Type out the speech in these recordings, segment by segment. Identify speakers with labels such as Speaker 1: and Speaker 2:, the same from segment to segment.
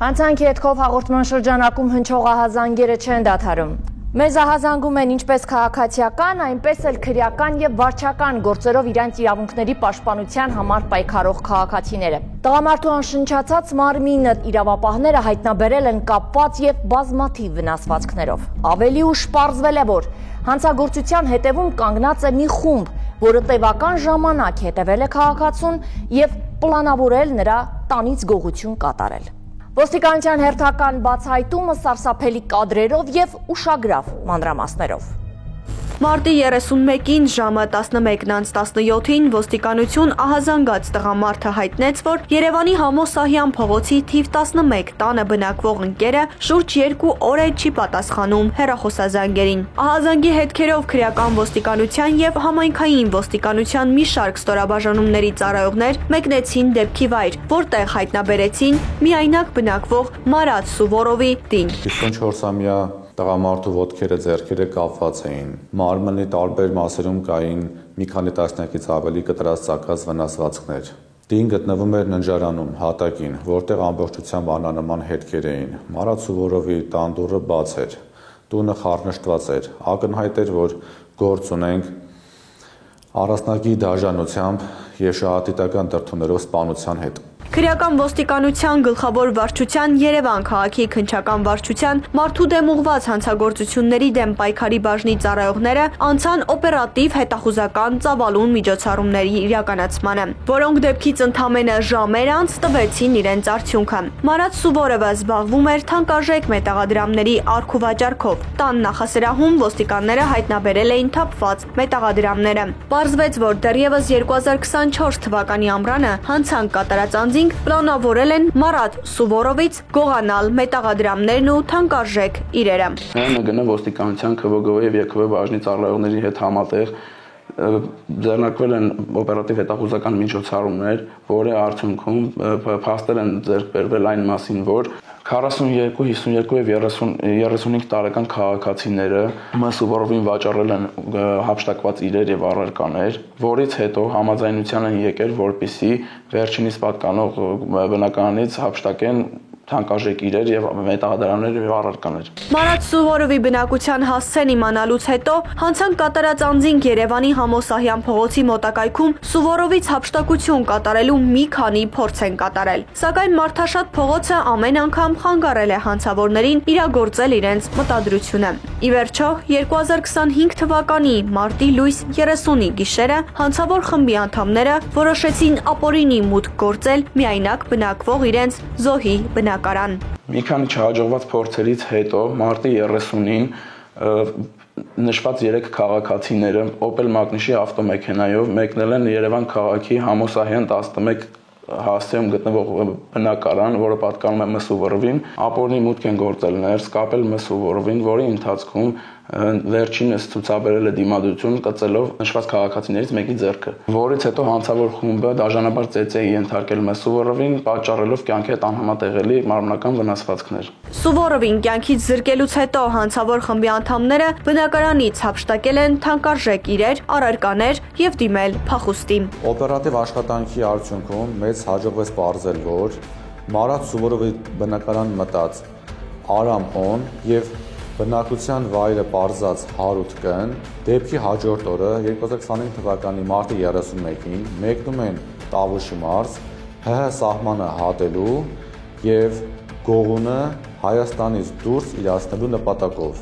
Speaker 1: Հանցանքի հետքով հաղորդման շրջանակում հնչողահազանգերը չեն դադարում։ Մեզ ահազանգում են ինչպես քաղաքացիական, այնպես էլ քրեական եւ վարչական գործերով իրենց իրավունքների պաշտպանության համար պայքարող քաղաքացիները։ Տղամարդու անշնչացած մարմինը իրավապահները հայտնաբերել են կապված եւ բազմաթիվ վնասվածքներով։ Ավելի ուշ պարզվել է, որ հանցագործության հետևում կանգնած է մի խումբ, որը տևական ժամանակ հետևել է քաղաքացուն եւ պլանավորել նրա տանից գողություն կատարել։ Ոստիկանության հերթական բացահայտումը սարսափելի կադրերով եւ ուշագրավ մանրամասներով։
Speaker 2: Մարտի 31-ին ժամը 11:17-ին ոստիկանություն ահազանգած տղամարդը հայտնեց, որ Երևանի Համոսահյան փողոցի թիվ 11 տանը բնակվող ընկերը շուրջ 2 օր է չի պատասխանում հեռախոսազանգերին։ Ահազանգի հետքերով քրեական ոստիկանության եւ համայնքային ոստիկանության մի շարք ստորաբաժանումների ծառայողներ մեկնեցին դեպքի վայր, որտեղ հայտնաբերեցին միայնակ բնակվող Մարատ Սուվորովի տին։
Speaker 3: 24-ամյա տղամարդու ոտքերը ձեռքերը կապված էին։ Մարմնի տարբեր մասերում կային մի քանի տասնյակից ավելի կտրած ծակած վնասվածքներ։ Տին գտնվում էր ննջարանում, հատակին, որտեղ ամբողջությամբ անանման հետքեր էին։ Մարատ Սուվորովի տան դուռը բաց էր։ Տունը խառնշտված էր։ Ակնհայտ էր, որ գործ ունենք առանձնակի դաժանությամբ եւ շահադիտական դրդումներով սպանության հետ։
Speaker 2: Քրեական ոստիկանության գլխավոր վարչության Երևան քաղաքի քննչական վարչության մարդու դեմ ուղղված հանցագործությունների դեմ պայքարի բաժնի ծառայողները անցան օպերատիվ հետախուզական ծավալուն միջոցառումների իրականացմանը, որոնք դեպքից ընդամենը ժամեր անց տվեցին իրենց արդյունքը։ Մարատ Սուվորովը զբաղվում էր թանկարժեք մետաղադրամների առքուվաճառքով։ Տան նախասրահում ոստիկանները հայտնաբերել էին թափված մետաղադրամները։ Պարզվեց, որ դեռևս 2024 թվականի ամռանը հանցանք կատարած անձինք պլանավորել են Մարատ Սուվորովից գողանալ մետաղադրամներն ու թանկարժեք իրերը։
Speaker 4: ՀՆԳ ոստիկանության ՔՎԳՕ եւ ԵՔՎ բաժնի ծառայողների հետ համատեղ ձեռնարկվել են օպերատիվ հետախուզական միջոցառումներ, որի արդյունքում փաստեր են ձեռք բերվել այն մասին, որ 42, 52 եւ 35 տարեկան քաղաքացիները Սուվորովին վաճառել են հափշտակված իրեր եւ առարկաներ, որից հետո համաձայնության են եկել, որպիսի վերջինիս պատկանող բնակարանից հափշտակեն թանկարժեք իրեր եւ մետաղադրամներ եւ առարկաներ։
Speaker 2: Մարատ Սուվորովի բնակության հասցեն իմանալուց հետո հանցանք կատարած անձինք Երևանի Համոսահյան փողոցի մոտակայքում Սուվորովից հափշտակություն կատարելու մի քանի փորձ են կատարել։ Սակայն մարդաշատ փողոցը ամեն անգամ խանգարել է հանցավորներին իրագործել իրենց մտադրությունը։ Ի վերջո 2025 թվականի մարտի լույս 30-ի գիշերը հանցավոր խմբի անդամները որոշեցին ապօրինի մուտք գործել միայնակ բնակվող իրենց Զոհի բնակարան։
Speaker 4: Մի քանի չհաջողված փորձերից հետո մարտի 30-ին նշված 3 քաղաքացիները Opel Magnish-ի ավտոմեքենայով մեկնել են Երևան քաղաքի Համոսահյան 11 հասցեում գտնվող բնակարան, որը պատկանում է Սուվորովին, ապօրինի մուտք են գործել ներս, կապել Սուվորովին, որի ընթացքում վերջինս ցուցաբերել է դիմադրություն կծելով նշված քաղաքացիներից մեկի ձեռքը, որից հետո հանցավոր խումբը դաժանաբար ծեծեի ենթարկել Սուվորովին, պատճառելով կյանքի հետ անհամատեղելի մարմնական վնասվածքներ։
Speaker 2: Սուվորովին կյանքից զրկելուց հետո հանցավոր խմբի անդամները բնակարանից հափշտակել են թանկարժեք իրեր, առարկաներ եւ դիմել փախուստի։
Speaker 3: Օպերատիվ աշխատանքի արդյունքում մեզ հաջողվեց պարզել, որ Մարատ Սուվորովի բնակարան մտած Արամ Օն եւ բնակության վայրը պարզած Հարութ Կն դեպքի հաջորդ օրը 2025 թվականի մարտի 31-ին մեկնում են Տավուշի մարզ ՀՀ սահմանը հատելու եւ գողունը Հայաստանից դուրս իրացնելու նպատակով,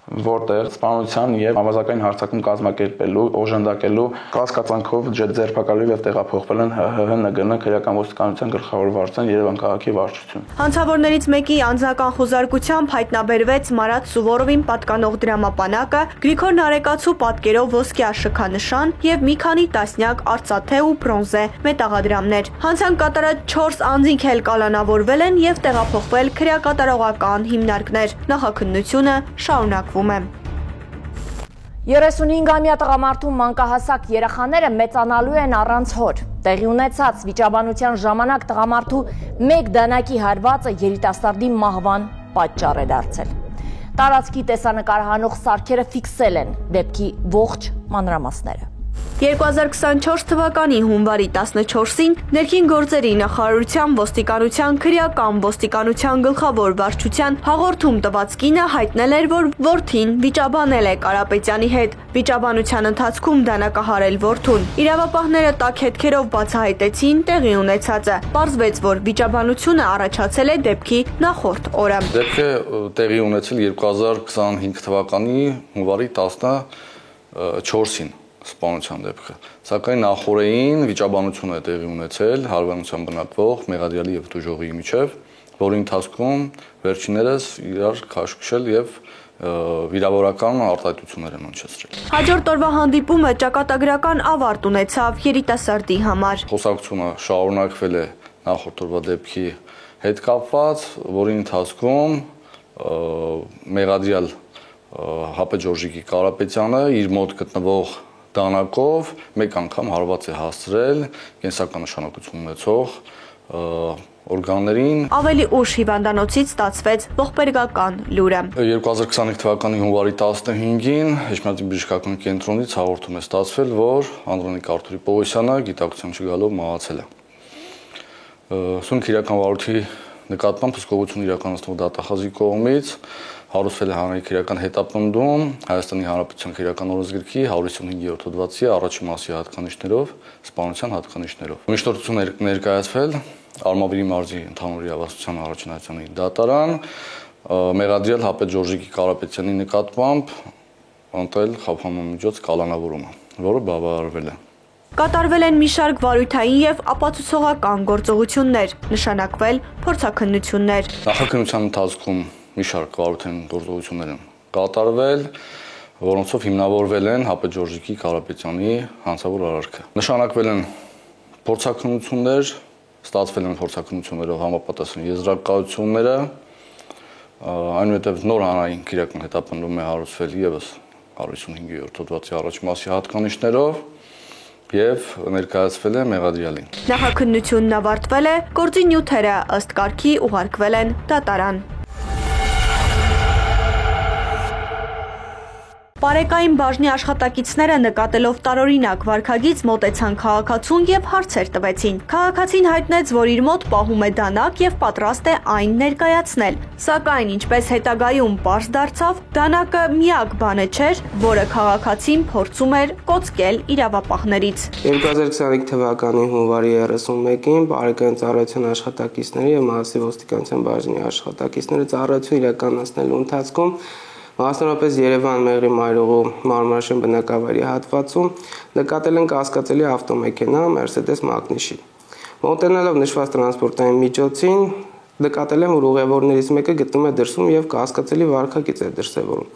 Speaker 3: որտեղ սպանության եւ ավազակային հարձակում կազմակերպելու, օժանդակելու կասկածանքով ձերբակալվել եւ տեղափոխվել են ՀՀ-ՆԳՆ քրեական ոստիկանության գլխավոր վարչության Երևան քաղաքի վարչություն։
Speaker 2: Հանցավորներից մեկի անձնական խոզարկությամբ հայտնաբերվեց Մարատ Սուվորովին պատկանող դրամապանակը, Գրիգոր Նարեկացու պատկերով ոսկե աշքանշան եւ մի քանի տասնյակ արծաթե ու բրոնզե մետաղադրամներ։ Հանցանք կատարած 4 անձինք էլ կալանավորվել են եւ տեղափոխվել քրեակատարողական հիմնարկներ։ Նախաքննությունը շարունակվում է։
Speaker 1: 35-ամյա տղամարդու մանկահասակ երեխաները մեծանալու են առանց հոր։ Տեղի ունեցած վիճաբանության ժամանակ տղամարդու մեկ դանակի հարվածը երիտասարդի մահվան պատճառ է դարձել։ Տարածքի տեսանկարահանող սարքերը ֆիքսել են դեպքի ողջ մանրամասները։
Speaker 2: 2024 թվականի հունվարի 14-ին ներքին գործերի նախարարության ոստիկանության քրեական ոստիկանության գլխավոր վարչության հաղորդում տված կինը հայտնել էր, որ որդին վիճաբանել է Կարապետյանի հետ։ Վիճաբանության ընթացքում դանակահարել որդուն։ Իրավապահները տաք հետքերով բացահայտեցին տեղի ունեցածը։ Պարզվեց, որ վիճաբանությունը առաջացել է դեպքի նախորդ օրը։
Speaker 5: Դեպքը տեղի ունեցել 2025 թվականի հունվարի 14-ին սպանության դեպքը։ Սակայն նախորդին վիճաբանություն է տեղի ունեցել հարևանությամբ բնակվող մեղադրյալի եւ դժողի միջև, որի ընթացքում վերջիններս իրար քաշքշել եւ վիրավորական արտահայտություններ են հնչեցրել։
Speaker 2: Հաջորդ օրվա հանդիպումը ճակատագրական ավարտ ունեցավ երիտասարդի համար։
Speaker 5: Խոսակցությունը շարունակվել է նախորդ օրվա դեպքի հետ կապված, որի ընթացքում մեղադրյալ Հապե Ջորժիկի Կարապետյանը իր մոտ գտնվող դանակով մեկ անգամ հարված է հասցրել կենսական նշանակություն ունեցող օրգաններին։
Speaker 2: Ավելի ուշ հիվանդանոցից ստացվեց ողբերգական լուրը։
Speaker 5: 2025 թվականի հունվարի 15-ին Էջմիածնի բժշկական կենտրոնից հաղորդում է ստացվել, որ Անդրանիկ Արթուրի Պողոսյանը գիտակցության չգալով մահացել է։ Սունկ իրական վարորդի նկատմամբ հսկողություն իրականացնող դատախազի կողմից հարուցվել է հանրային քրեական հետապնդում Հայաստանի Հանրապետության քրեական օրենսգրքի 155-րդ հոդվածի առաջին մասի հատկանիշներով, սպանության հատկանիշներով։ Միշտորություն ներկայացվել Արմավիրի մարզի ընդհանուր իրավասության առաջնահերթանի դատարան մեղադրյալ Հապե Ջորժիկի Կարապետյանի նկատմամբ ընտրել խափանման միջոց կալանավորումը, որը բավարարվել է։
Speaker 2: Կատարվել են մի շարք վարույթային եւ ապացուցողական գործողություններ, նշանակվել փորձաքննություններ։
Speaker 5: Նախաքննության ընթացքում մի շարք վարույթային գործողություններ են կատարվել, որոնցով հիմնավորվել են Հապե Ջորժիկի Կարապետյանի հանցավոր արարքը։ Նշանակվել են փորձաքննություններ, ստացվել են փորձաքննություններով համապատասխան եզրակացությունները, այնուհետև նոր հանրային քրեական հետապնդում է հարուցվել եւս 155-րդ հոդվածի առաջին մասի հատկանիշներով եւ ներկայացվել է մեղադրյալին։
Speaker 2: Նախաքննությունն ավարտվել է, գործի նյութերը ըստ կարգի ուղարկվել են դատարան։ Պարեկային բաժնի աշխատակիցները նկատելով տարօրինակ վարքագիծ մոտեցան քաղաքացուն եւ հարցեր տվեցին։ Քաղաքացին հայտնեց, որ իր մոտ պահում է դանակ եւ պատրաստ է այն ներկայացնել։ Սակայն ինչպես հետագայում պարզ դարձավ, դանակը միակ բանը չէր, որը քաղաքացին փորձում էր կոծկել իրավապահներից։
Speaker 6: 2025 թվականի հունվարի 31-ին պարեկային ծառայության աշխատակիցների եւ Մարզի ոստիկանության բաժնի աշխատակիցները ծառայություն իրականացնելու ընթացքում Մասնավորապես Երևան Մեղրի Մայրուղու Մարմարաշեն բնակավայրի հատվածում նկատել են կասկածելի ավտոմեքենա Mercedes Magnus-ի։ Մոտենալով նշված տրանսպորտային միջոցին նկատել են, որ ուղևորներից մեկը գտնում է դրսում եւ կասկածելի վարքագիծ է դրսևորում։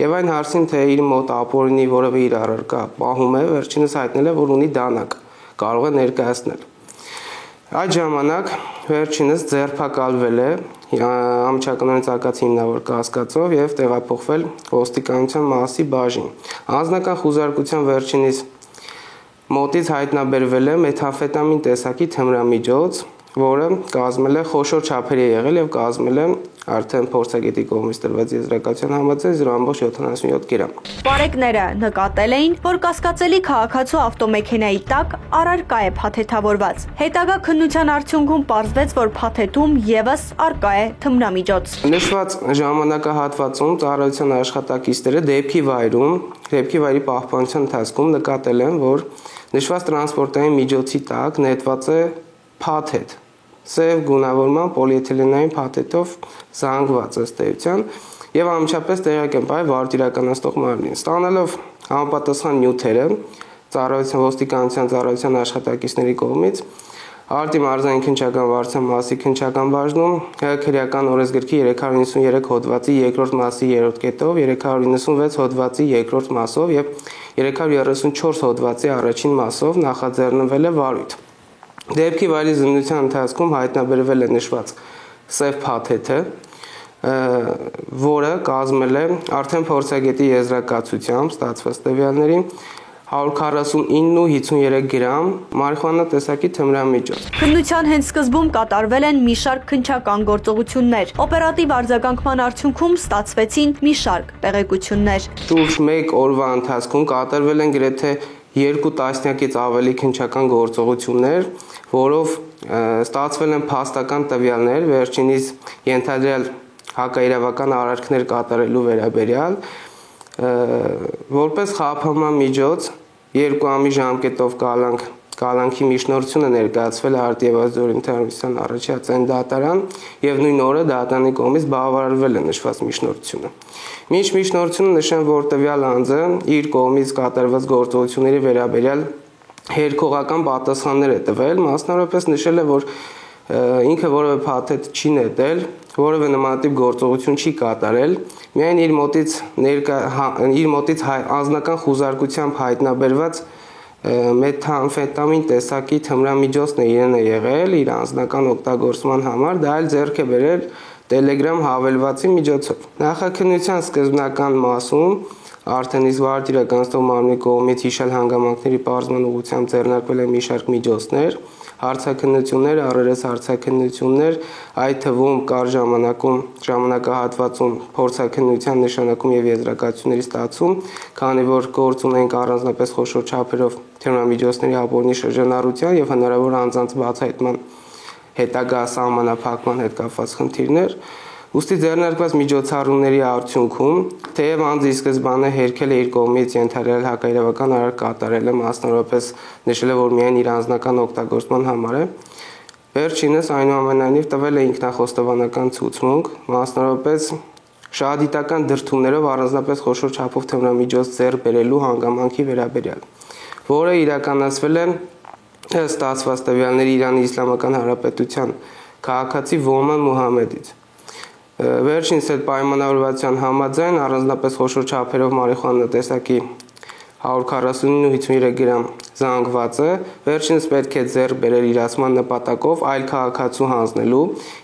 Speaker 6: Եվ այն հարցին, թե իր մոտ ապօրինի որևէ իր առարկա պահում է, վերջինս հայտնել է, որ ունի դանակ, կարող է ներկայացնել։ Այդ ժամանակ վերջինս ձերբակալվել է ամիջականորեն ցակած հիմնավոր կասկածով եւ տեղափոխվել ոստիկանության Մասի բաժին։ Անձնական խուզարկության վերջինիս մոտից հայտնաբերվել է մեթամֆետամին տեսակի թմրամիջոց, որը կազմել է խոշոր չափերի եղել եւ կազմել է արդեն փորձագետի կողմից տրված եզրակացության համաձայն 0.77 գրամ։
Speaker 2: Պարեկները նկատել էին, որ կասկածելի քաղաքացու ավտոմեքենայի տակ առարկա է փաթեթավորված։ Հետագա քննության արդյունքում պարզվեց, որ փաթեթում եւս առկա է թմրամիջոց։
Speaker 6: Նշված ժամանակահատվածում ծառայության աշխատակիցները դեպքի վայրի պահպանության ընթացքում նկատել են, որ նշված տրանսպորտային միջոցի տակ նետված է փաթեթ, սև գունավորման պոլիէթիլենային փաթեթով զանգված ըստ էության եւ անմիջապես տեղյակ են պահել վարույթ իրականացնող մարմին։ Ստանալով համապատասխան նյութերը ծառայության ոստիկանության ծառայության աշխատակիցների կողմից Արտի մարզային քննչական վարչության Մասի քննչական բաժնում քրեական օրենսգրքի 393 հոդվածի 2-րդ մասի 3-րդ կետով, 396 հոդվածի 2-րդ մասով եւ 334 հոդվածի առաջին մասով նախաձեռնվել է վարույթ։ Դեպքի վայրի զննության ընթացքում հայտնաբերվել է նշված սև փաթեթը, որը կազմել է արդեն փորձագետի եզրակացությամբ ստացված տվյալների 149.53 գրամ մարիխուանա տեսակի թմրամիջոց։
Speaker 2: Քննության հենց սկզբում կատարվել են մի շարք քննչական գործողություններ։ Օպերատիվ արձագանքման արդյունքում ստացվեցին մի շարք տեղեկություններ։
Speaker 6: Շուրջ 1 օրվա ընթացքում կատարվել են գրեթե 2 տասնյակից ավելի քննչական գործողություններ, որով ստացվել են փաստական տվյալներ վերջինիս ենթադրյալ հակաիրավական արարքներ կատարելու վերաբերյալ, որպես խափանման միջոց 2 ամիս ժամկետով կալանքի միջնորդությունը ներկայացվել է Արտիեվազորին Թարմիսյան առաջացան դատարան եւ նույն օրը դատարանի կողմից բավարարվել է նշված միջնորդությունը։ Մինչ միջնորդությունը նշեն, որ տվյալ անձը իր կողմից կատարված գործողությունների վերաբերյալ հերքողական պատասխաններ է տվել, մասնավորապես նշել է, որ ինքը որևէ փաթեթ չի նետել, որևէ նմանատիպ գործողություն չի կատարել, միայն իր մոտից անձնական խուզարկությամբ հայտնաբերված մեթամֆետամին տեսակի թմրամիջոցն է իրեն է եղել իր անձնական օգտագործման համար, դա էլ ձեռք է բերել Telegram հավելվածի միջոցով։ Նախաքննության սկզբնական մասում արդեն իսկ վարույթ իրականացնող մարմնի կողմից հիշյալ հանգամանքների պարզման ուղղությամբ ձեռնարկվել է մի շարք միջոցներ, հարցաքննություններ, առերես հարցաքննություններ, այդ թվում կար ժամանակահատվածում փորձաքննության նշանակում եւ եզրակացությունների ստացում, քանի որ գործ ունենք առանձնապես խոշոր չափերով թմրամիջոցների ապօրինի շրջանառության եւ հնարավոր անձանց բացահայտման հետագա սահմանափակման հետ կապված խնդիրներ, ուստի ձեռնարկված միջոցառումների արդյունքում, թեև անձը սկզբանե հերքել է իր կողմից ենթադրյալ հակաիրավական արարք կատարելը, մասնավորապես նշել է, որ միայն իր անձնական օգտագործման համար է, վերջինս այնուամենայնիվ տվել է ինքնախոստովանական ցուցմունք, մասնավորապես շահադիտական դրդումներով առանձնապես խոշոր չափով թմրամիջոց ձեռք բերելու հանգամանքի վերաբերյալ, որը իրականացվել է ստացված տվյալների Իրանի Իսլամական Հանրապետության քաղաքացի Ոման Մուհամեդից։ Վերջինս այդ պայմանավորվածության համաձայն առանձնապես խոշոր չափերով մարիխուանա տեսակի 149.53 գրամ զանգվածը վերջինս պետք է ձեռք բերել իրացման նպատակով այլ քաղաքացու հանձնելու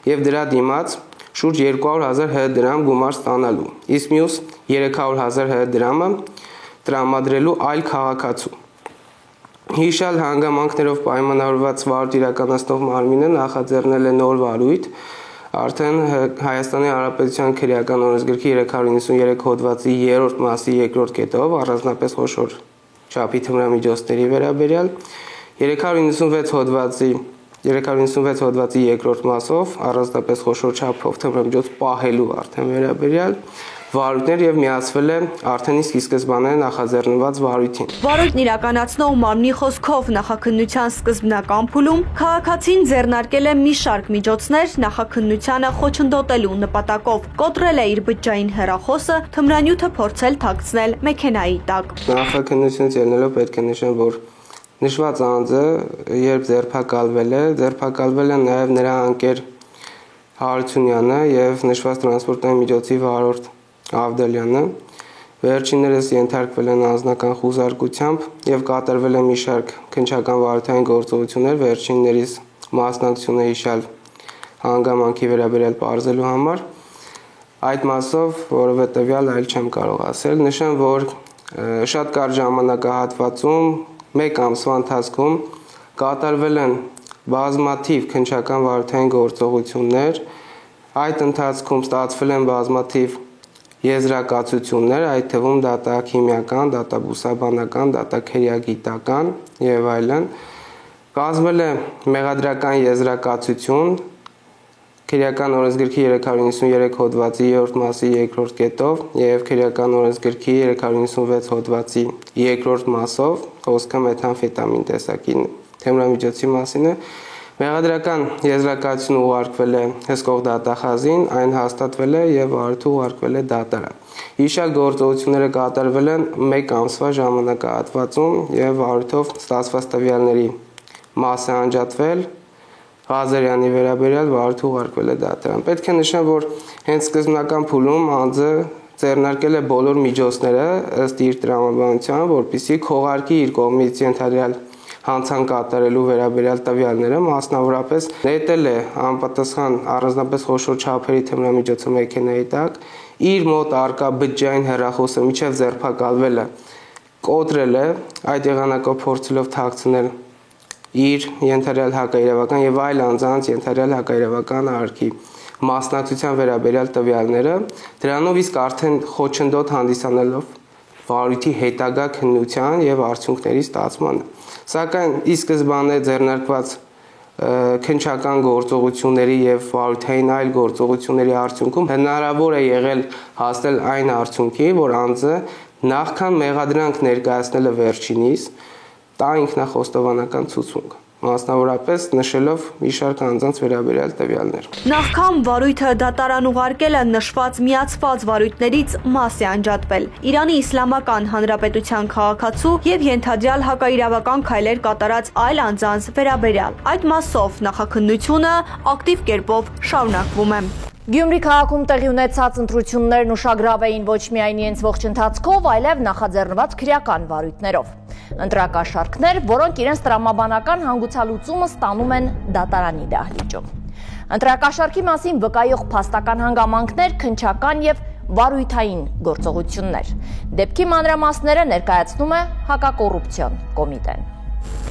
Speaker 6: եւ դրա դիմաց շուրջ 200,000 հ դրամ գումար ստանալու, իսկ մյուս 300,000 հ դրամը տրամադրելու այլ քաղաքացու։ Հիշյալ հանգամանքներով պայմանավորված վարույթ իրականացնող մարմինը նախաձեռնել է նոր վարույթ արդեն Հայաստանի Հանրապետության քրեական օրենսգրքի 393 հոդվածի 3-րդ մասի 2-րդ կետով առանձնապես խոշոր չափի թմրամիջոցների վերաբերյալ 396 հոդվածի 2-րդ մասով առանձնապես խոշոր չափով թմրամիջոց պահելու արդեն վերաբերյալ վարույթներ եւ միացվել է արդեն իսկ սկզբանե նախաձեռնված վարույթին։
Speaker 2: Վարույթն իրականացնող մարմնի խոսքով նախաքննության սկզբնական փուլում քաղաքացին ձեռնարկել է մի շարք միջոցներ նախաքննությանը խոչընդոտելու նպատակով, կոտրել է իր բջջային հեռախոսը, թմրանյութը փորձել թաքցնել մեքենայի տակ։
Speaker 6: Նախաքննությունից ելնելով պետք է նշեմ, որ նշված անձը երբ ձերբակալվել է նաեւ նրա անկեր Հարությունյանը եւ նշված տրանսպորտային միջոցի վարորդ Ավդելյանը վերջիններս ենթարկվել են անձնական խուզարկությամբ եւ կատարվել է մի շարք քննչական վարույթային գործողություններ վերջիններիս մասնակցությունը հիշյալ հանգամանքի վերաբերյալ պարզելու համար այդ մասով որովե տվյալ այլ չեմ կարող ասել նշեմ որ շատ կարճ ժամանակահատվածում 1 ամսվա ընթացքում կատարվել են բազմաթիվ քննչական վարույթային գործողություններ այդ ընթացքում ստացվել են բազմաթիվ եզրակացություններ, այդ թվում դատաքիմիական, դատաբուսաբանական, դատաքերիագիտական եւ այլն։ Կազմվել է մեղադրական եզրակացություն քրեական օրենսգրքի 393 հոդվածի 3-րդ մասի 2-րդ կետով եւ քրեական օրենսգրքի 396 հոդվածի 2-րդ մասով, խոսքը մեթամֆետամին տեսակի թմրամիջոցի մասին է։ Մեղադրական եզրակացությունը ուղարկվել է հսկող դատախազին, այն հաստատվել է եւ վարույթը ուղարկվել է դատարան։ Հիշյալ գործողությունները կատարվել են 1 ամսվա ժամանակահատվածում եւ վարույթով ստացված տվյալների մասը անջատվել, Ղազարյանի վերաբերյալ վարույթը ուղարկվել է դատարան։ Պետք է նշեմ, որ հենց սկզբնական փուլում անձը ձեռնարկել է բոլոր միջոցները ըստ իր տրամաբանության, որպեսզի քողարկի իր կողմից ենթադրյալ հանցան կատարելու վերաբերյալ տվյալները մասնավորապես նետել է անպատասխան առանձնապես խոշոր չափերի թմրամիջոցը մեքենայի տակ իր մոտ արկա բջջային հեռախոսը միջև ձերբակալվելը կոտրել է այդ եղանակով փորձելով թաքցնել իր ենթադրյալ հակաիրավական եւ այլ անձանց ենթադրյալ հակաիրավական արարքի մասնակցության վերաբերյալ տվյալները դրանով իսկ արդեն խոչընդոտ հանդիսանելով վարույթի հետագա քննության եւ արդյունքների ստացմանը։ Սակայն ի սկզբանե ձեռնարկված քննչական գործողությունների եւ վարույթային այլ գործողությունների արդյունքում հնարավոր է եղել հասնել այն արդյունքի, որ անձը նախքան մեղադրանք ներկայացնելը վերջինիս տա ինքնախոստովանական ցուցմունք, մասնավորապես նշելով մի շարք անձանց վերաբերյալ տվյալներ։
Speaker 2: Նախքան վարույթը դատարան ուղարկելը նշված միացված վարույթներից մաս է անջատվել։ Իրանի Իսլամական Հանրապետության քաղաքացու եւ ենթադրյալ հակաիրավական քայլեր կատարած այլ անձանց վերաբերյալ։ Այդ մասով նախաքննությունը ակտիվ կերպով շարունակվում է։
Speaker 1: Գյումրի քաղաքում տեղի ունեցած ընտրություններն ուշագրավ էին ոչ միայն իրենց ողջ ընթացքով, այլև նախաձեռնված քրեական վարույթներով։ Ընտրակաշարքներ, որոնք իրենց տրամաբանական հանգուցալուծումը ստանում են դատարանի դահլիճում։ Ընտրակաշարքի մասին վկայող փաստական հանգամանքներ, քննչական եւ վարույթային գործողություններ։ Դեպքի մանրամասները ներկայացնում է հակակոռուպցիոն կոմիտեն։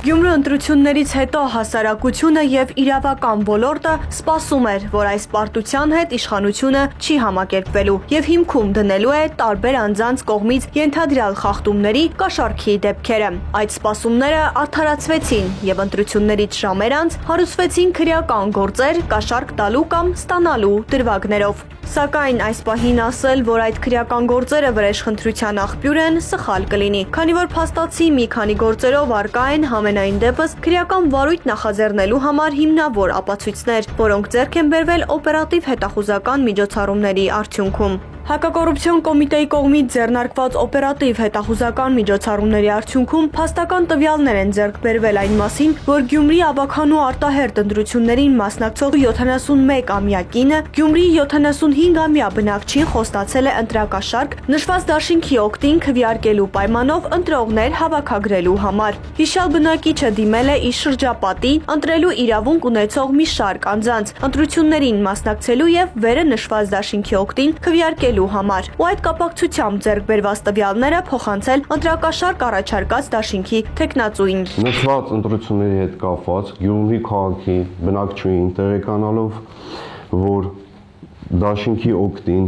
Speaker 2: Գյումրու ընտրություններից հետո հասարակությունը եւ իրավական ոլորտը սպասում էր, որ այս պարտության հետ իշխանությունը չի համակերպվելու եւ հիմքում դնելու է տարբեր անձանց կողմից ենթադրյալ խախտումների կաշառքի դեպքերը։ Այդ սպասումները արդարացվեցին եւ ընտրություններից ժամեր անց հարուցվեցին քրեական գործեր կաշառք տալու կամ ստանալու դրվագներով։ Սակայն այս պահին ասել, որ այդ քրեական գործերը վրեժխնդրության աղբյուր են, սխալ կլինի, քանի որ փաստացի մի քանի գործերով առկա են համենայն դեպս քրեական վարույթ նախաձեռնելու համար հիմնավոր ապացույցներ, որոնք ձեռք են բերվել օպերատիվ հետախուզական միջոցառումների արդյունքում։ Հակակոռուպցիոն կոմիտեի կողմից ձեռնարկված օպերատիվ հետախուզական միջոցառումների արդյունքում փաստական տվյալներ են ձեռք բերվել այն մասին, որ Գյումրի Աբաքանու արտահերտ ընտրություններին մասնակցող 71-ամյա կինը Գյումրիի 75-ամյա բնակչին խոստացել է ընտրակաշարք նշված դաշինքի օգտին քվեարկելու պայմանով ընտրողներ հավաքագրելու համար։ Հիշյալ բնակիչը դիմել է իր շրջապատի ընտրելու իրավունք ունեցող մի շարք անձանց ընտրություններին մասնակցելու եւ վերը նշված դաշինքի օգտին քվեարկելու համար ու այդ կապակցությամբ ձեռք բերված տվյալները փոխանցել ընտրակաշարք առաջարկած դաշինքի տեխնացուին։
Speaker 7: Նշված ընտրությունների հետ կապված Գյումրի քաղաքի բնակչուհին տեղեկանալով, որ դաշինքի օգտին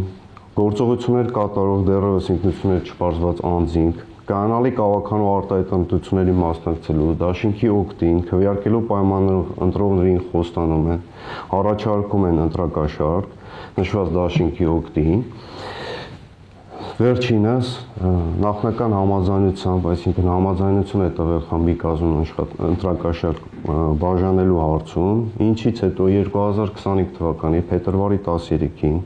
Speaker 7: գործողություններ կատարող դեռևս ինքնություններ չպարզված անձինք կանալի Աբաքանու արտահայտ ընտրությունների մասնակցելու դաշինքի օգտին քվեարկելու պայմաններով ընտրողներին խոստանում են, առաջարկում են ընտրակաշարք նշված դաշինքի օգտին։ Վերջինս նախնական համաձայնությամբ, այսինքն համաձայնություն է տվել խմբի կազմում ընտրակաշարք բաժանելու հարցում, ինչից հետո 2025 թվականի փետրվարի 13-ին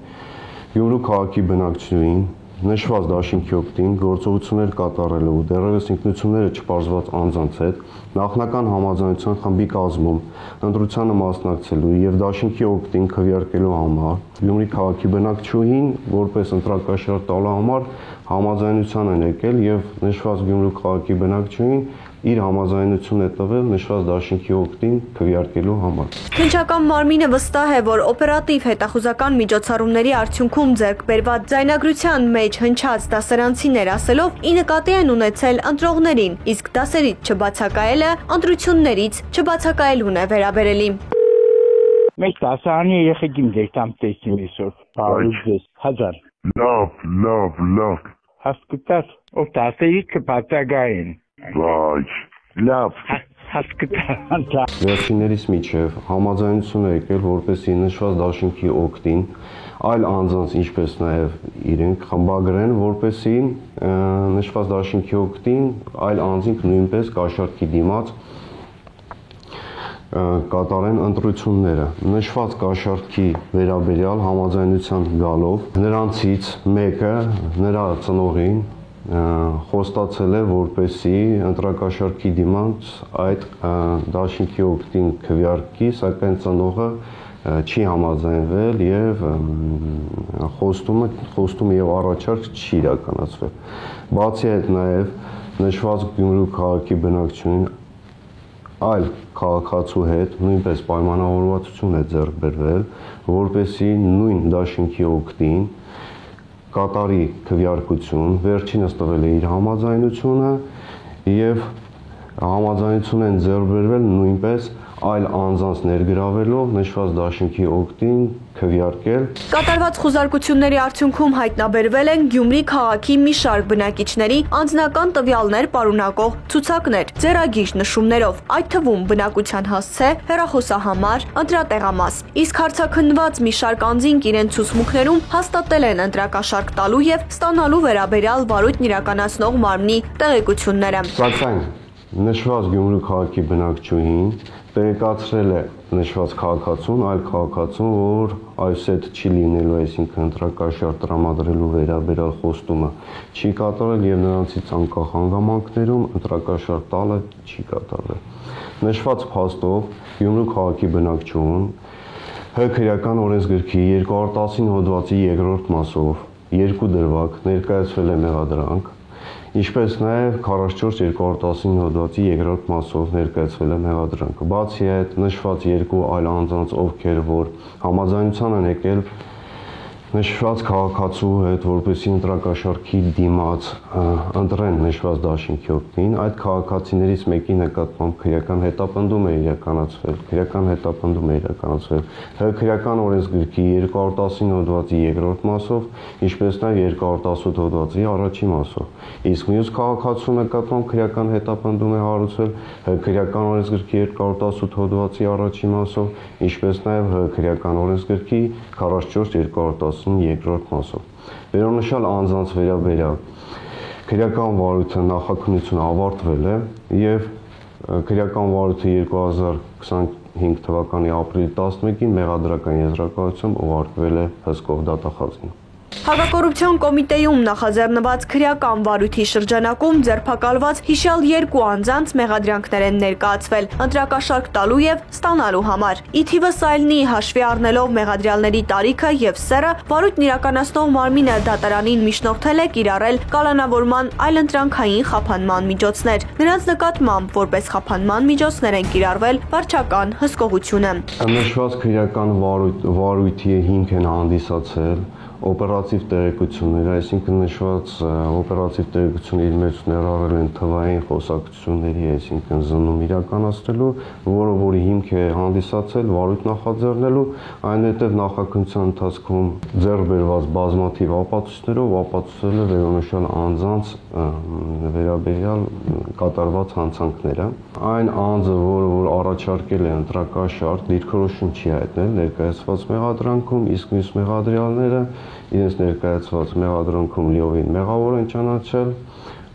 Speaker 7: Գյումրու քաղաքի բնակչուհին նշված դաշինքի օգտին գործողություններ կատարելու դեռևս ինքնությունները չպարզված անձանց հետ նախնական համաձայնության խմբի կազմում ընտրությանը մասնակցելու եւ դաշինքի օգտին քվեարկելու համար Գյումրի քաղաքի բնակչուհին որպես ընտրակաշարք տալու համար համաձայնության են եկել եւ նշված Գյումրու քաղաքի բնակչուհին իր համաձայնությունն է տվել նշված դաշինքի օգտին քվեարկելու համար։
Speaker 2: Քննչական մարմինը վստահ է, որ օպերատիվ հետախուզական միջոցառումների արդյունքում ձեռք բերված ձայնագրության մեջ հնչած դասարանցիներ ասելով ի նկատի են ունեցել ընտրողներին, իսկ դասերից չբացակայելը ընտրություններից չբացակայելուն է վերաբերելի։
Speaker 8: Մեկ դասարանի երեխեքին դերտամ տեսնի այսօր, բարուձես, հազար։
Speaker 9: Լավ։
Speaker 8: Հասկացած, ով դասերի չբացակայեն։
Speaker 9: Վայ, լավ։
Speaker 8: Հասկացա։
Speaker 7: Վերջիններից միջև համաձայնություն է եկել, որպեսզի նշված դաշինքի օգտին այլ անձանց, ինչպես նաև իրենք խմբագրեն, որպեսզի նշված դաշինքի օգտին այլ անձինք նույնպես կաշառքի դիմաց կատարեն ընտրությունները։ Նշված կաշառքի վերաբերյալ համաձայնության գալով նրանցից մեկը նրա ծնողին խոստացել է, որպեսզի ընտրակաշառքի դիմաց այդ դաշինքի օգտին քվեարկի, սակայն ծնողը չի համաձայնվել եւ խոստումը եւ առաջարկ չի իրականացվել։ Բացի այդ նաեւ նշված Գյումրու քաղաքի բնակչությունին այլ քաղաքացու հետ նույնպես պայմանավորվածություն է ձեռք բերվել, որպեսզի նույն դաշինքի օգտին կատարի քվեարկություն, վերջինս տվել է իր համաձայնությունը եւ Համաձայնություն են ձեռք բերվել նույնպես այլ անձանց ներգրավելով նշված դաշինքի օգտին քվեարկել։
Speaker 2: Կատարված խուզարկությունների արդյունքում հայտնաբերվել են Գյումրի քաղաքի մի շարք բնակիչների անձնական տվյալներ պարունակող ցուցակներ, ձեռագիր նշումներով, այդ թվում բնակության հասցե, հեռախոսահամար, ընտրատեղամաս։ Իսկ հարցաքննված մի շարք անձինք իրենց ցուցմունքներում հաստատել են ընտրակաշարք տալու եւ ստանալու վերաբերյալ վարույթն իրականացնող մարմնի տեղեկությունները։
Speaker 7: Սակայն նշված Գյումրի քաղաքի բնակչուհին տեղեկացրել է նշված քաղաքացուն, այլ քաղաքացուն, որ այսեդ չի լինելու, այսինքն ընտրակաշարք տրամադրելու վերաբերյալ խոստումը չի կատարել եւ նրանցից անկախ հանգամանքներում ընտրակաշարք տալը չի կատարվել։ Նշված փաստով Գյումրի քաղաքի բնակչուհուն քրեական օրենսգրքի 219 հոդվածի 2-րդ մասով 2 դրվագ ներկայացվել է մեղադրանք, ինչպես նաև 44-219 հոդվածի 2-րդ մասով ներկայացվել է մեղադրանքը։ Բացի այդ, նշված երկու այլ անձանց, ովքեր որ համաձայնության են եկել նշված քաղաքացու հետ, որպեսզի ընտրակաշարքի դիմաց ընտրեն նշված դաշինքի օգտին, այդ քաղաքացիներից մեկի նկատմամբ քրեական հետապնդում է իրականացվել, քրեական օրենսգրքի 219 հոդվածի 2-րդ մասով, ինչպես նաև 218 հոդվածի առաջին մասով։ Իսկ մյուս քաղաքացու նկատմամբ քրեական հետապնդում է հարուցվել քրեական օրենսգրքի 218 հոդվածի առաջին մասով, ինչպես նաև քրեական օրենսգրքի 44-212 մասով։ Վերոնշյալ անձանց վերաբերյալ քրեական վարույթը նախաքննությունը ավարտվել է եւ քրեական վարույթը 2025 թվականի ապրիլի 11-ին մեղադրական եզրակացությամբ ուղարկվել է հսկող դատախազին։
Speaker 2: Հակակոռուպցիոն կոմիտեում նախաձեռնված քրեական վարույթի շրջանակում ձերբակալված հիշյալ երկու անձանց մեղադրանքներ են ներկայացվել ընտրակաշարք տալու եւ ստանալու համար։ Ի թիվս այլնի հաշվի առնելով մեղադրյալների տարիքը եւ սեռը, վարույթն իրականացնող մարմինը դատարանին միջնորդել է կիրառել կալանավորման այլընտրանքային խափանման միջոցներ։ Նրանց նկատմամբ որպես խափանման միջոցներ են կիրառվել վարչական հսկողությունը։
Speaker 7: Նշված քրեական վարույթի հիմք են հանդիսացել օպերատիվ տեղեկություններ, այսինքն նշված օպերատիվ տեղեկությունները իր մեջ ներառել են թվային խոսակցությունների, այսինքն զննում իրականացնելու, որի հիմք է հանդիսացել վարույթ նախաձեռնելու, այնուհետև նախաքննության ընթացքում ձեռք բերված բազմաթիվ ապացույցներով ապացուցել է վերոնշյալ անձանց վերաբերյալ կատարված հանցանքները։ Այն անձը, որ առաջարկել է ընտրակաշարք, դիրքորոշում չի հայտնել ներկայացված մեղադրանքում, իսկ մյուս մեղադրյալները իրենց ներկայացված մեղադրանքում լիովին մեղավոր են ճանաչել,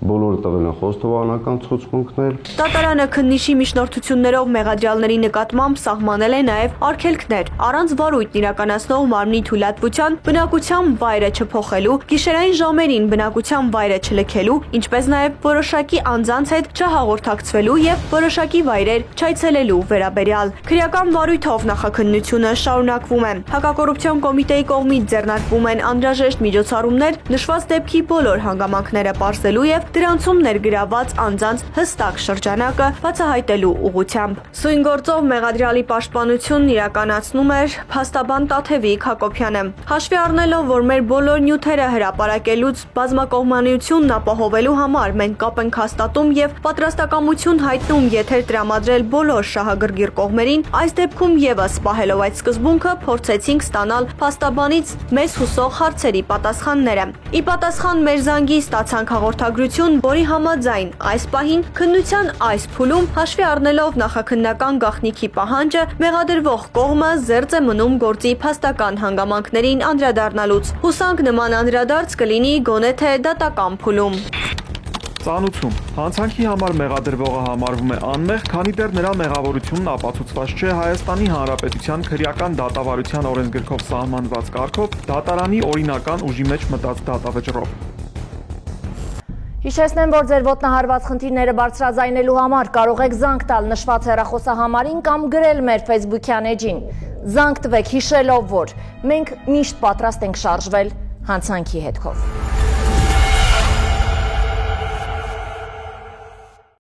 Speaker 7: բոլորը տվել են խոստովանական ցուցմունքներ։
Speaker 2: Դատարանը քննիչի միջնորդություններով մեղադրյալների նկատմամբ սահմանել է նաև արգելքներ առանց վարույթն իրականացնող մարմնի թույլատվության բնակության վայրը չփոխելու, գիշերային ժամերին բնակության վայրը չլքելու, ինչպես նաև որոշակի անձանց հետ չհաղորդակցվելու եւ որոշակի վայրեր չայցելելու վերաբերյալ։ Քրեական վարույթով նախաքննությունը շարունակվում է։ Հակակոռուպցիոն կոմիտեի կողմից ձեռնարկվում են անհրաժեշտ միջոցառումներ նշված դեպքի բոլոր հանգամանքները պարզելու եւ դրանցում ներգրավված անձանց հստակ շրջանակը բացահայտելու ուղղությամբ։ Սույն գործով մեղադրյալի պաշտպանությունն իրականացնում էր փաստաբան Տաթևիկ Հակոբյանը։ Հաշվի առնելով, որ մեր բոլոր նյութերը հրապարակելուց բազմակողմանիությունն ապահովելու համար մենք կապ ենք հաստատում եւ պատրաստակամություն հայտնում եթեր տրամադրել բոլոր շահագրգիռ կողմերին, այս դեպքում եւս պահելով այդ սկզբունքը փորձեցինք ստանալ փաստաբանից մեզ հուսող հարցերի պատասխանները։ Ի պատասխան մեր զանգի ստացանք հաղորդագրություն, որի համաձայն այս պահին քննության այս փուլում հաշվի առնելով նախաքննական գաղտնիքի պահանջը մեղադրվող կողմը զերծ է մնում գործի փաստական հանգամանքներին անդրադառնալուց։ Հուսանք նման անդրադարձ կլինի գոնե թե դատական փուլում։
Speaker 10: Ծանուցում։ Հանցանքի համար մեղադրվողը համարվում է անմեղ, քանի դեռ նրա մեղավորությունն ապացուցված չէ Հայաստանի Հանրապետության քրեական դատավարության օրենսգրքով սահմանված կարգով դատարանի օրինական ուժի մեջ մտած դատավճռով։
Speaker 1: Հիշեցնեմ, որ ձեր ոտնահարված խնդիրները բարձրաձայնելու համար կարող եք զանգ տալ նշված հեռախոսահամարին կամ գրել մեր Facebook-յան էջին։ Զանգ տվեք հիշելով, որ մենք միշտ պատրաստ ենք շարժվել հանցանքի հետքով։